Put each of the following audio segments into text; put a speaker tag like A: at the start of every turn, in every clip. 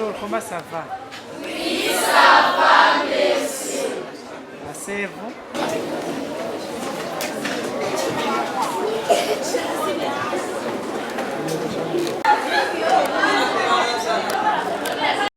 A: Bonjour, comment ça va?
B: Oui, ça va, merci.
A: Asseyez-vous.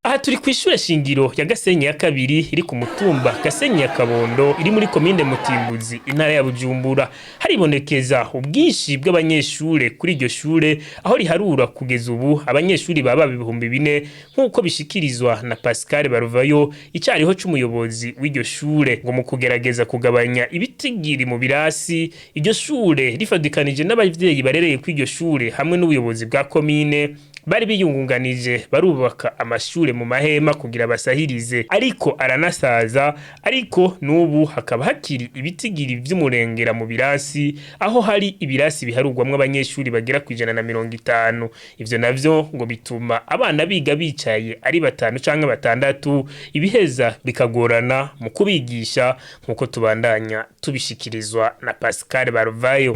C: Aha turi kw'ishure shingiro ya Gasenyi ya kabiri iri ku mutumba Gasenyi ya Kabondo iri muri komine Mutimbuzi intara ya Bujumbura. Haribonekeza ubwinshi bw'abanyeshure kuri iryo shure aho riharura kugeza ubu abanyeshuri baba 4000 nk'uko bishikirizwa na Pascal Baruvayo icariho c'umuyobozi w'iryo shure ngo mu kugerageza kugabanya ibitigiri mu birasi iryo shure rifadikanije n'abavyeyi barereye kw'iryo shure hamwe n'ubuyobozi bwa komine bari biyungunganije barubaka amashure mu mahema kugira basahirize ariko aranasaza ariko nubu hakaba hakiri ibitigiri vy'umurengera mu birasi aho hari ibirasi biharugwamwe abanyeshuri bagera ku 150 ivyo navyo ngo bituma abana biga bicaye ari 5 canke 6 ibiheza bikagorana mu kubigisha nkuko tubandanya tubishikirizwa na Pascal Baruvayo.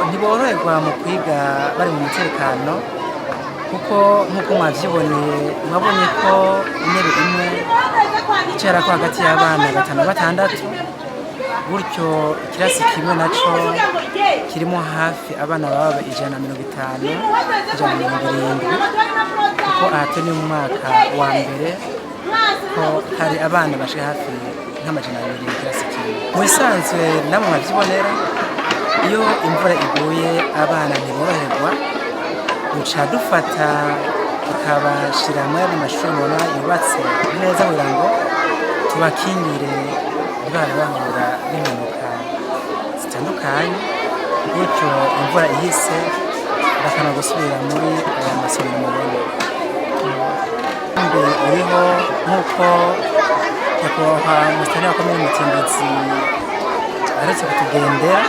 A: Ntiboroherwa mu kwiga bari mu mutekano kuko nkuko mwavyiboneye mwabonye ko intebe imwe icara ko hagati y'abana 5-6 gutyo ikirasi kimwe naco kirimo hafi abana baba 150 170 kuko ahatoni mu mwaka wa mbere ko hari abana bashika hafi nk'amajana 200 ikirasi kimwe. Mu bisanzwe namwe mwavyibonera iyo imvura iguye abana ntiboroherwa duca dufata tukabashira muri amashuri mona yubatse neza kugira ngo tubakingire ntibari bahura n'impanuka zitandukanye gutyo imvura ihise bakana gusubira muri aya masomero mubona uriho nk'uko nyakubahwa musitani wa komine Mutimbuzi aretse kutugendera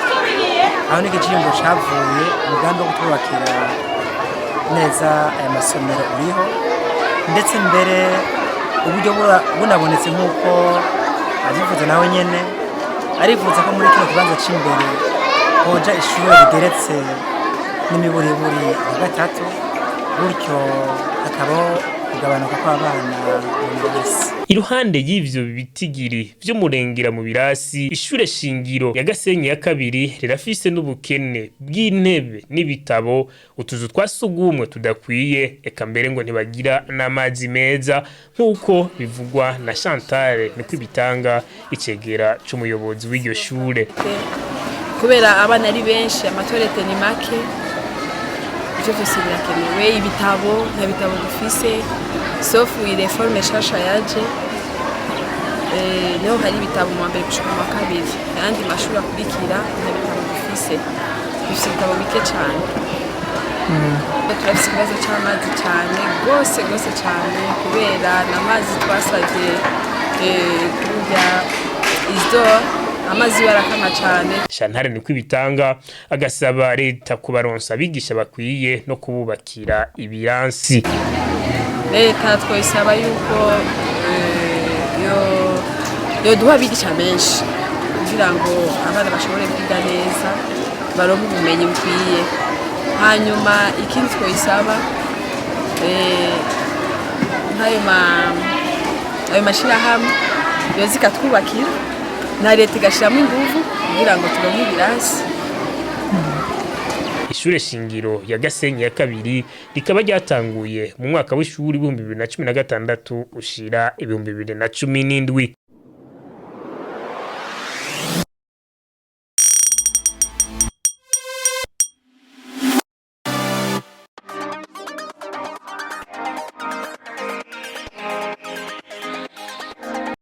A: aho n'igiciro cavuye umugambi wo kutubakira neza aya masomero uriho ndetse mbere uburyo bunabonetse nk'uko azivuze nawe nyene arivuze ko muri kino kibanza c'imbere hoja ishure rigeretse n'imiburiburi ya 3 gutyo hakabaho kugabanuka kw'abana mu birasi.
C: Iruhande y'ivyo bitigiri vy'umurengera mu birasi ishure shingiro ya Gasenyi ya kabiri rirafise n'ubukene bw'intebe n'ibitabo utuzu twasugumwe tudakwiye eka mbere ngo ntibagira n'amazi meza nk'uko bivugwa na Chantal Nikwibitanga icegera c'umuyobozi w'iryo shure.
D: Kubera abana ari benshi amatorete ni make ivyo vyose birakenewe ibitabo nta bitabo dufise sauf reforme shasha yaje niho hari ibitabo mu mbere gushika mu kabiri kandi mashuri akurikira nta bitabo dufise ibitabo bike cyane turafise ikibazo c'amazi cyane gose cyane kubera n'amazi twasavye kurya izo amazi barakama cyane.
C: Chantal Nikwibitanga agasaba leta kubaronsa abigisha bakwiye no kububakira ibiransi.
D: Leta twoisaba yuko yoduha abigisha benshi kugira ngo abana bashobore kwiga neza baronke ubumenyi bukwiye. Hanyuma ikindi twoisaba ayo mashirahamwe yozika twubakira na leta igashiramo inguvu kugira ngo turonke ibirasi.
C: Ishure shingiro ya Gasenyi ya kabiri rikaba ryatanguye mu mwaka w'ishuri 2016 ushira 2017.